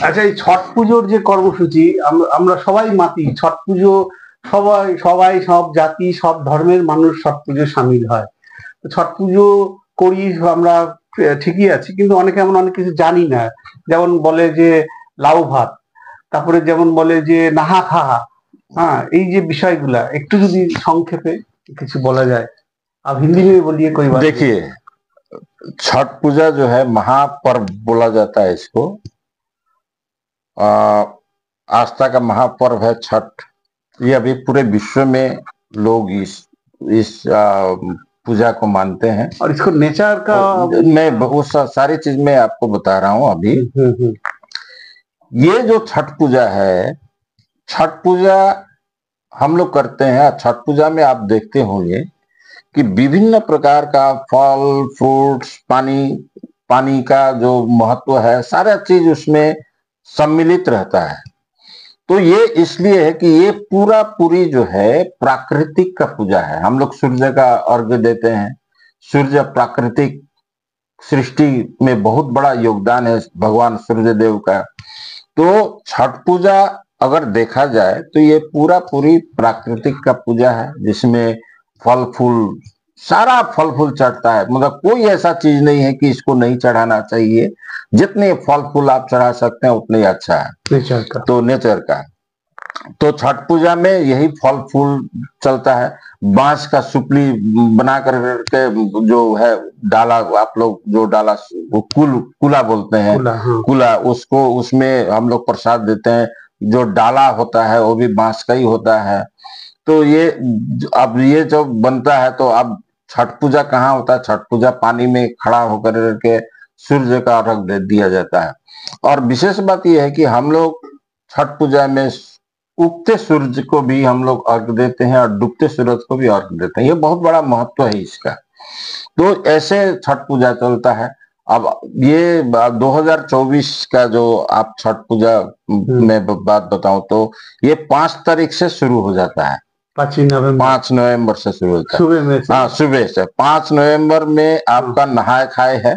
আচ্ছা, এই ছট পুজোর যে কর্মসূচি, আমরা সবাই মাতি ছট পুজো, সবাই সবাই সব জাতি সব ধর্মের মানুষ ছট পুজো সামিল হয়। তো ছট পুজো করি আমরা, ঠিকই আছে, কিন্তু অনেকে এমন অনেক কিছু জানি না। যেমন বলে যে লাউ ভাত, তারপরে যেমন বলে যে নাহা খাহা। हाँ, এই যে বিষয়গুলা একটু যদি সংক্ষেপে কিছু বলা যায়। आप हिंदी में बोलिए, कोई बात नहीं। देखिए, छठ पूजा जो है महापर्व बोला जाता है इसको। आस्था का महापर्व है छठ। ये अभी पूरे विश्व में लोग इस पूजा को मानते हैं। और इसको नेचर का मैं वो सारी चीज मैं आपको बता रहा हूँ अभी। ये जो छठ पूजा है, छठ पूजा हम लोग करते हैं। छठ पूजा में आप देखते होंगे कि विभिन्न प्रकार का फल फ्रूट्स, पानी का जो महत्व है, सारा चीज उसमें सम्मिलित रहता है। तो ये इसलिए है कि ये पूरी जो है प्राकृतिक का पूजा है। हम लोग सूर्य का अर्घ्य देते हैं। सूर्य प्राकृतिक सृष्टि में बहुत बड़ा योगदान है भगवान सूर्य देव का। तो छठ पूजा अगर देखा जाए तो ये पूरी प्राकृतिक का पूजा है, जिसमें फल फूल, सारा फल फूल चढ़ता है। मतलब कोई ऐसा चीज नहीं है कि इसको नहीं चढ़ाना चाहिए। जितने फल फूल आप चढ़ा सकते हैं उतने अच्छा है नेचर का। तो नेचर का। तो छठ पूजा में यही फल फूल चलता है। बांस का सुपली बना करके जो है डाला, आप लोग जो डाला वो कुला बोलते हैं, कुला, उसको उसमें हम लोग प्रसाद देते हैं। जो डाला होता है वो भी बांस का ही होता है। तो ये अब ये जब बनता है तो अब छठ पूजा कहाँ होता है? छठ पूजा पानी में खड़ा होकर के सूर्य का अर्घ दे दिया जाता है। और विशेष बात यह है कि हम लोग छठ पूजा में उगते सूरज को भी हम लोग अर्घ देते हैं और डूबते सूरज को भी अर्घ देते हैं। ये बहुत बड़ा महत्व है इसका। तो ऐसे छठ पूजा चलता है। अब ये 2024 का जो आप छठ पूजा में बात बताऊं तो ये 5 तारीख से शुरू हो जाता है। 5 नवंबर से शुरू होता है। सुबह में से? हाँ, सुबह से 5 नवंबर में आपका नहाय खाए है।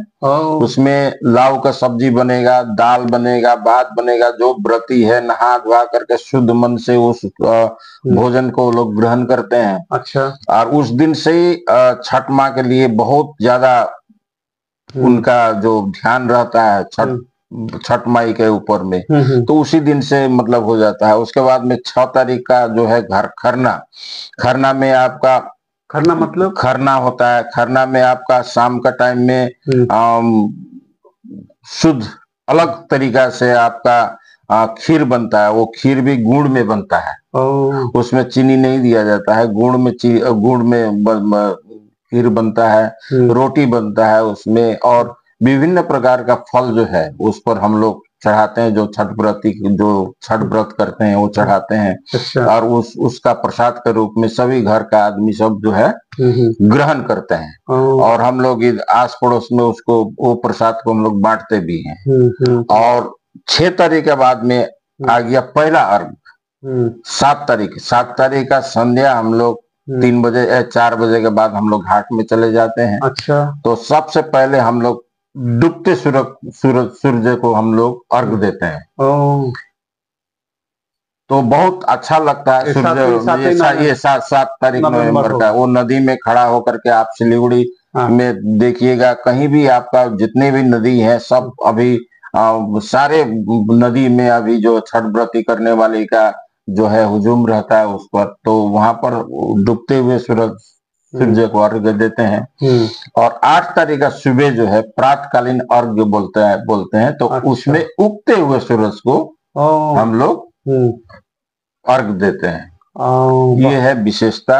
उसमें लाव का सब्जी बनेगा, दाल बनेगा, भात बनेगा। जो व्रती है नहा धुआ करके शुद्ध मन से उस भोजन को लोग ग्रहण करते हैं। अच्छा। और उस दिन से ही छठ माँ के लिए बहुत ज्यादा उनका जो ध्यान रहता है छठ माई के ऊपर में। तो उसी दिन से मतलब हो जाता है। उसके बाद में 6 तारीख का जो है घर खरना में आपका खरना मतलब खरना होता है। खरना में आपका शाम का टाइम में शुद्ध अलग तरीका से आपका खीर बनता है। वो खीर भी गुड़ में बनता है। उसमें चीनी नहीं दिया जाता है। गुड़ में खीर बनता है, रोटी बनता है उसमें, और विभिन्न प्रकार का फल जो है उस पर हम लोग चढ़ाते हैं। जो छठ व्रत करते हैं वो चढ़ाते हैं। अच्छा। और उसका प्रसाद के रूप में सभी घर का आदमी सब जो है ग्रहण करते हैं। और हम लोग आस पड़ोस में उसको वो प्रसाद को हम लोग बांटते भी हैं। और 6 तारीख के बाद में आ गया पहला अर्घ। 7 तारीख का संध्या हम लोग 3 बजे 4 बजे के बाद हम लोग घाट में चले जाते हैं। अच्छा। तो सबसे पहले हम लोग डूबते सूर्य को हम लोग अर्घ देते हैं। तो बहुत अच्छा लगता है। सूर्य ये 7 तारीख नवंबर का वो नदी में खड़ा होकर के आप सिलीगुड़ी में देखिएगा, कहीं भी आपका जितने भी नदी है सब अभी सारे नदी में अभी जो छठ व्रती करने वाले का जो है हुजूम रहता है उस पर। तो वहां पर डूबते हुए सूर्य को अर्घ्य देते हैं। और 8 तारीख का सुबह जो है प्रातकालीन अर्घ्य बोलते हैं। तो अच्छा। उसमें उगते हुए सूरज को हम लोग अर्घ देते हैं। ये है विशेषता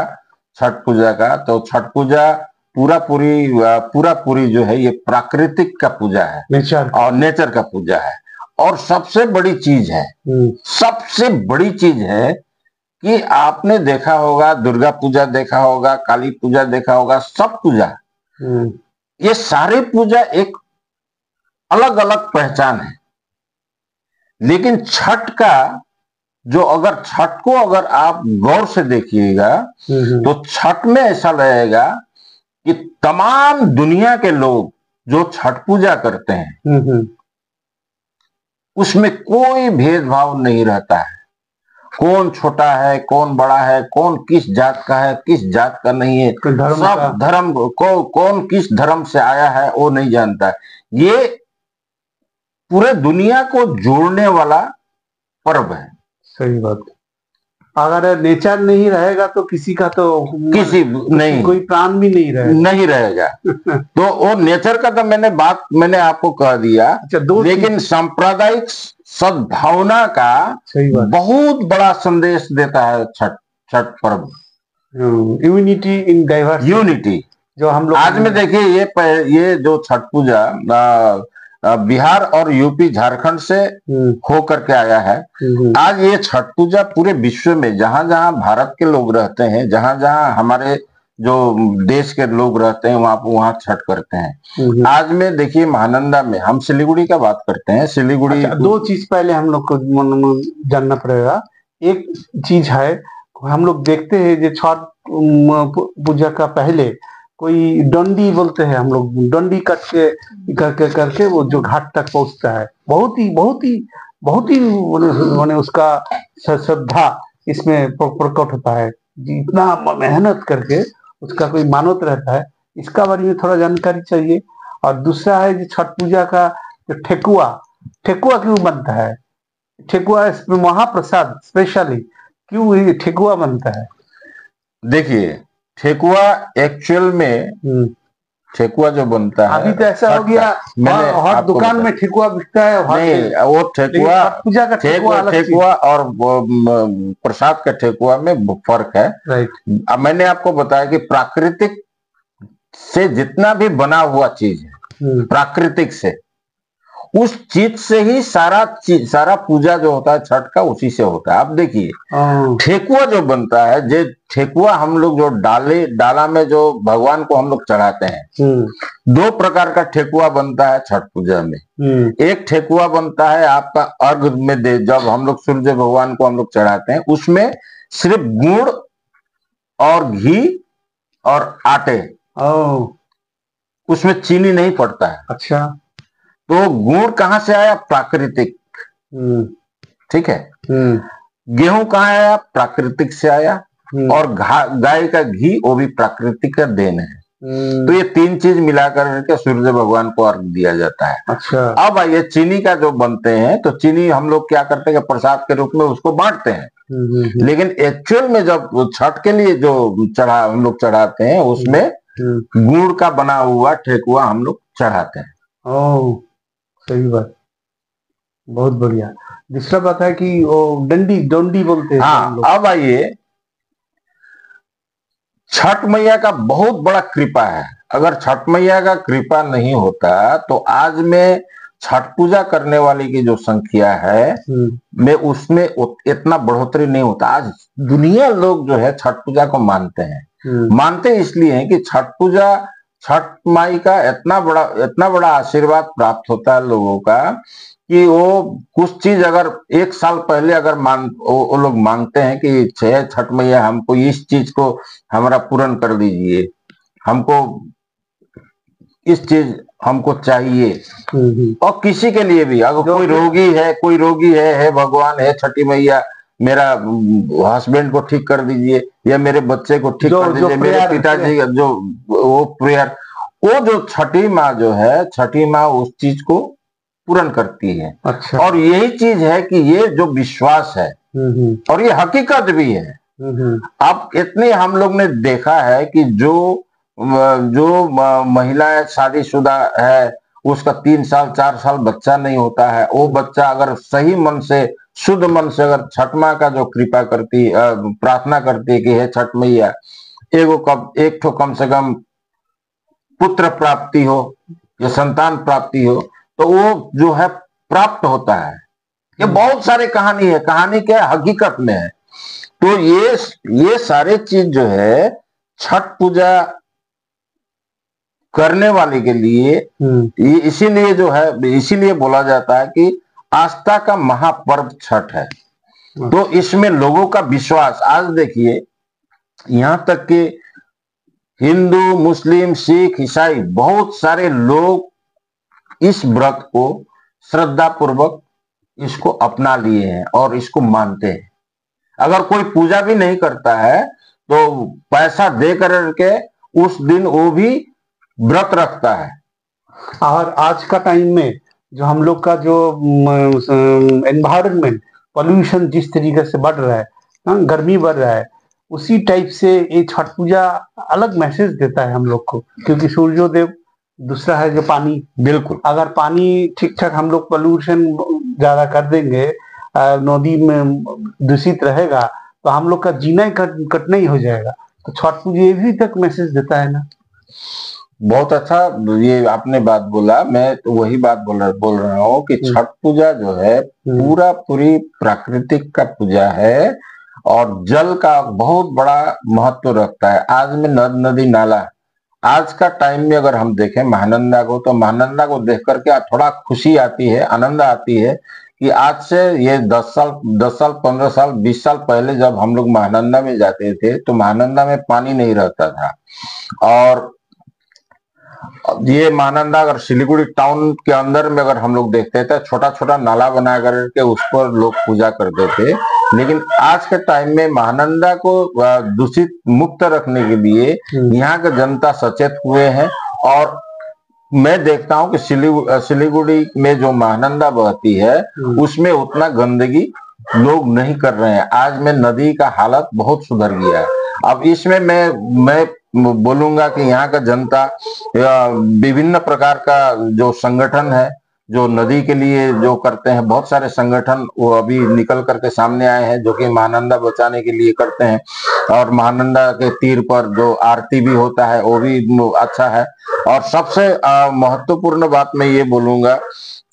छठ पूजा का। तो छठ पूजा पूरी जो है ये प्राकृतिक का पूजा है, नेचर का पूजा है। और सबसे बड़ी चीज है कि आपने देखा होगा, दुर्गा पूजा देखा होगा, काली पूजा देखा होगा, सब पूजा, ये सारे पूजा एक अलग अलग पहचान है। लेकिन छठ को अगर आप गौर से देखिएगा तो छठ में ऐसा लगेगा कि तमाम दुनिया के लोग जो छठ पूजा करते हैं उसमें कोई भेदभाव नहीं रहता है। कौन छोटा है, कौन बड़ा है, कौन किस जात का है, किस जात का नहीं है, सब धर्म को, कौन किस धर्म से आया है वो नहीं जानता है। ये पूरे दुनिया को जोड़ने वाला पर्व है। सही बात। अगर नेचर नहीं रहेगा तो किसी का तो किसी नहीं, कोई प्राण भी नहीं रहेगा। तो वो नेचर का तो मैंने आपको कह दिया। अच्छा, लेकिन सांप्रदायिक सद्भावना का बहुत बड़ा संदेश देता है छठ पर्व। यूनिटी इन डाइवर्सिटी, यूनिटी जो हम लोग आज में देखिए, ये जो छठ पूजा बिहार और यूपी झारखंड से होकर के आया है। आज ये छठ पूजा पूरे विश्व में जहां जहां भारत के लोग रहते हैं, जहां जहां हमारे जो देश के लोग रहते हैं, वहां छठ करते हैं। आज में देखिए महानंदा में, हम सिलीगुड़ी का बात करते हैं, सिलीगुड़ी। अच्छा, दो चीज पहले हम लोग को जानना पड़ेगा। एक चीज है, हम लोग देखते हैं जो छठ पूजा का पहले कोई डंडी बोलते हैं, हम लोग डंडी करके वो जो घाट तक पहुंचता है, बहुत ही माने उसका श्रद्धा इसमें प्रकट होता है। इतना मेहनत करके उसका कोई मानत रहता है, इसका बारे में थोड़ा जानकारी चाहिए। और दूसरा है जो छठ पूजा का जो ठेकुआ क्यों बनता है? ठेकुआ महाप्रसाद स्पेशली क्यों ये ठेकुआ बनता है? देखिए, ठेकुआ एक्चुअल में ठेकुआ जो बनता है, अभी तो ऐसा हो गया हर दुकान में ठेकुआ बिकता है। नहीं, वो ठेकुआ, पूजा का ठेकुआ और प्रसाद का ठेकुआ में फर्क है। राइट। अब मैंने आपको बताया कि प्राकृतिक से जितना भी बना हुआ चीज है, प्राकृतिक से, उस चीज से ही सारा पूजा जो होता है छठ का, उसी से होता है। आप देखिए, ठेकुआ जो बनता है, जे ठेकुआ हम लोग जो डाला में जो भगवान को हम लोग चढ़ाते हैं, दो प्रकार का ठेकुआ बनता है छठ पूजा में। एक ठेकुआ बनता है आपका अर्घ में जब हम लोग सूर्य भगवान को हम लोग चढ़ाते हैं, उसमें सिर्फ गुड़ और घी और आटे, उसमें चीनी नहीं पड़ता है। अच्छा, तो गुड़ कहां से आया? प्राकृतिक। ठीक है। गेहूं कहां आया? प्राकृतिक से आया। और गाय का घी, वो भी प्राकृतिक का देन है। तो ये तीन चीज मिलाकर के सूर्य भगवान को अर्घ दिया जाता है। अच्छा। अब ये चीनी का जो बनते हैं, तो चीनी हम लोग क्या करते हैं, प्रसाद के रूप में उसको बांटते हैं। लेकिन एक्चुअल में जब छठ के लिए जो हम लोग चढ़ाते हैं, उसमें गुड़ का बना हुआ ठेकुआ हम लोग चढ़ाते हैं। सही बात, बहुत बढ़िया। दूसरा बात है कि वो डंडी बोलते हैं। हाँ, अब आइए, छठ मैया का बहुत बड़ा कृपा है। अगर छठ मैया का कृपा नहीं होता तो आज में छठ पूजा करने वाली की जो संख्या है, में उसमें इतना बढ़ोतरी नहीं होता। आज दुनिया लोग जो है छठ पूजा को मानते हैं। मानते इसलिए हैं कि छठ माई का इतना बड़ा आशीर्वाद प्राप्त होता है लोगों का, कि वो कुछ चीज अगर एक साल पहले अगर वो लोग मांगते हैं कि छठ मैया हमको इस चीज को हमारा पूर्ण कर दीजिए, हमको इस चीज हमको चाहिए। और किसी के लिए भी, अगर कोई रोगी है भगवान है छठी मैया, मेरा हस्बैंड को ठीक कर दीजिए, या मेरे बच्चे को ठीक कर दीजिए, मेरे पिताजी का जो वो प्रेयर, वो जो छठी माँ जो है, छठी माँ उस चीज को पूर्ण करती है। अच्छा। और यही चीज है कि ये जो विश्वास है और ये हकीकत भी है। अब इतने हम लोग ने देखा है कि जो महिला शादीशुदा है, उसका 3 साल 4 साल बच्चा नहीं होता है, वो बच्चा अगर सही मन से, शुद्ध मन से अगर छठ माँ का जो कृपा करती, प्रार्थना करती है कि हे छठ मैया, एक ठो कम से कम पुत्र प्राप्ति हो या संतान प्राप्ति हो, तो वो जो है प्राप्त होता है। ये बहुत सारे कहानी के हकीकत में है। तो ये सारे चीज जो है छठ पूजा करने वाले के लिए, इसीलिए बोला जाता है कि आस्था का महापर्व छठ है। तो इसमें लोगों का विश्वास, आज देखिए यहां तक कि हिंदू, मुस्लिम, सिख, ईसाई, बहुत सारे लोग इस व्रत को श्रद्धा पूर्वक इसको अपना लिए हैं और इसको मानते हैं। अगर कोई पूजा भी नहीं करता है तो पैसा दे करके उस दिन वो भी व्रत रखता है। और आज का टाइम में जो हम लोग का जो एनवायरनमेंट पोल्यूशन जिस तरीके से बढ़ रहा है, गर्मी बढ़ रहा है, उसी टाइप से ये छठ पूजा अलग मैसेज देता है हम लोग को, क्योंकि सूर्योदय, दूसरा है जो पानी। बिल्कुल, अगर पानी ठीक ठाक हम लोग पोल्यूशन ज्यादा कर देंगे, नदी में दूषित रहेगा, तो हम लोग का जीना ही कठिन ही हो जाएगा। तो छठ पूजा ये भी तक मैसेज देता है ना। बहुत अच्छा ये आपने बात बोला। मैं तो वही बात बोल रहा हूँ कि छठ पूजा जो है पूरा पूरी प्राकृतिक का पूजा है और जल का बहुत बड़ा महत्व रखता है। आज में नदी नाला, आज का टाइम में अगर हम देखें महानंदा को, तो महानंदा को देख करके थोड़ा खुशी आती है, आनंद आती है कि आज से ये 10 साल 15 साल 20 साल पहले जब हम लोग महानंदा में जाते थे तो महानंदा में पानी नहीं रहता था। और ये महानंदा अगर सिलीगुड़ी टाउन के अंदर में अगर हम लोग देखते थे, छोटा छोटा नाला बना करके उस पर लोग पूजा करते थे। लेकिन आज के टाइम में महानंदा को दूषित मुक्त रखने के लिए यहाँ के जनता सचेत हुए हैं। और मैं देखता हूँ कि सिलीगुड़ी में जो महानंदा बहती है उसमें उतना गंदगी लोग नहीं कर रहे हैं। आज में नदी का हालत बहुत सुधर गया है। अब इसमें मैं बोलूंगा कि यहाँ का जनता विभिन्न प्रकार का जो संगठन है जो नदी के लिए जो करते हैं, बहुत सारे संगठन वो अभी निकल करके सामने आए हैं जो कि महानंदा बचाने के लिए करते हैं। और महानंदा के तीर पर जो आरती भी होता है वो भी अच्छा है। और सबसे महत्वपूर्ण बात मैं ये बोलूंगा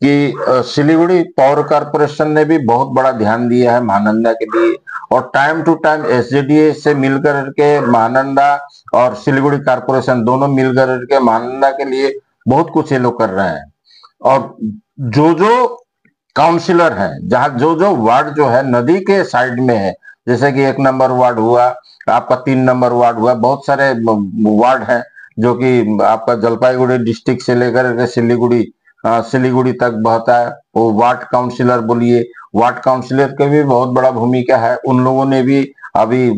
कि सिलीगुड़ी पॉवर कॉरपोरेशन ने भी बहुत बड़ा ध्यान दिया है महानंदा के लिए। और टाइम टू टाइम एसजेडीए से मिलकर के महानंदा और सिलीगुड़ी कॉरपोरेशन दोनों मिलकर के महानंदा के लिए बहुत कुछ ये लोग कर रहे हैं। और जो काउंसिलर हैं, जहाँ जो वार्ड जो है नदी के साइड में है, जैसे कि 1 नंबर वार्ड हुआ, आपका 3 नंबर वार्ड हुआ, बहुत सारे वार्ड हैं जो कि आपका जलपाईगुड़ी डिस्ट्रिक्ट से लेकर के सिलीगुड़ी तक बहता है। वो वार्ड काउंसिलर बोलिए, वार्ड काउंसिलर की भी बहुत बड़ा भूमिका है। उन लोगों ने भी अभी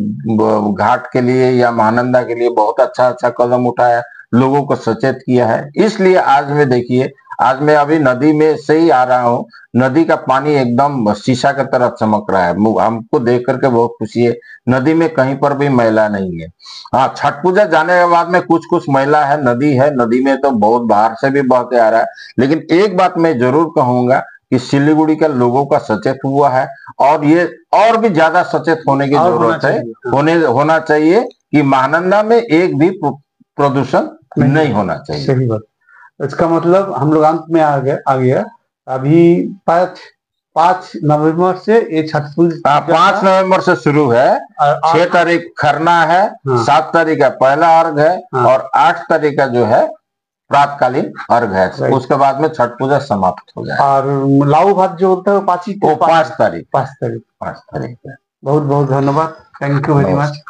घाट के लिए या महानंदा के लिए बहुत अच्छा कदम उठाया, लोगों को सचेत किया है। इसलिए आज में देखिए, आज मैं अभी नदी में से ही आ रहा हूँ, नदी का पानी एकदम शीशा की तरह चमक रहा है। हमको देख करके बहुत खुशी है। नदी में कहीं पर भी मैला नहीं है। हाँ, छठ पूजा जाने के बाद में कुछ मैला है, नदी में तो बहुत बाहर से भी बह के आ रहा है। लेकिन एक बात मैं जरूर कहूंगा कि सिलीगुड़ी के लोगों का सचेत हुआ है और ये और भी ज्यादा सचेत होने की जरूरत है, होना चाहिए कि महानंदा में एक भी प्रदूषण नहीं होना चाहिए। सही बात। इसका मतलब हम लोग अंत में आ गया। अभी 5 नवंबर से ये छठ पूजा 5 नवंबर से शुरू है। 6 तारीख खरना है, 7 तारीख का पहला अर्घ है और 8 तारीख का जो है प्रातकालीन अर्घ है। उसके बाद में छठ पूजा समाप्त हो जाए। और लाऊ भात जो होता है वो 5 तारीख। बहुत बहुत धन्यवाद। Thank you very much.